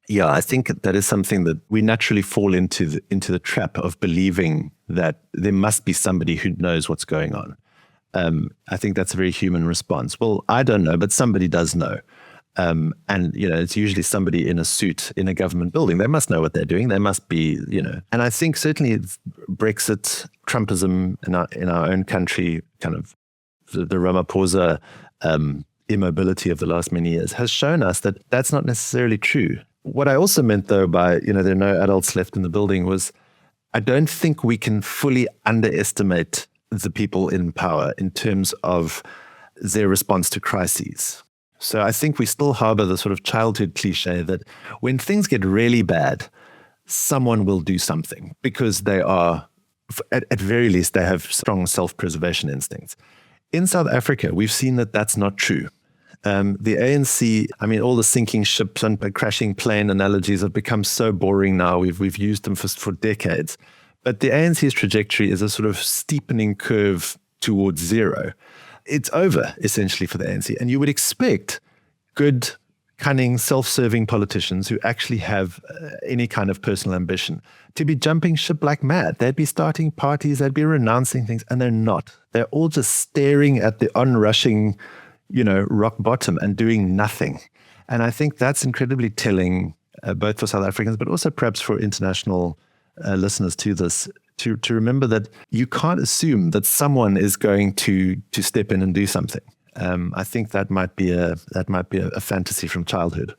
Yeah, I think that is something that we naturally fall into the trap of believing that there must be somebody who knows what's going on. I think that's a very human response. Well, I don't know, but somebody does know. And, it's usually somebody in a suit in a government building. They must know what they're doing. They must be, and I think certainly it's Brexit, Trumpism in our own country, kind of the Ramaphosa immobility of the last many years has shown us that that's not necessarily true. What I also meant, though, by, there are no adults left in the building was I don't think we can fully underestimate the people in power in terms of their response to crises. So I think we still harbor the sort of childhood cliche that when things get really bad, someone will do something because they are, at very least, they have strong self-preservation instincts. In South Africa, we've seen that that's not true. The ANC, all the sinking ships and crashing plane analogies have become so boring now. We've used them for decades. But the ANC's trajectory is a sort of steepening curve towards zero. It's over, essentially, for the ANC. And you would expect good, cunning, self-serving politicians who actually have any kind of personal ambition to be jumping ship like mad. They'd be starting parties, they'd be renouncing things, and they're not. They're all just staring at the onrushing, rock bottom and doing nothing. And I think that's incredibly telling, both for South Africans, but also perhaps for international listeners to this, to remember that you can't assume that someone is going to step in and do something. I think that might be a fantasy from childhood.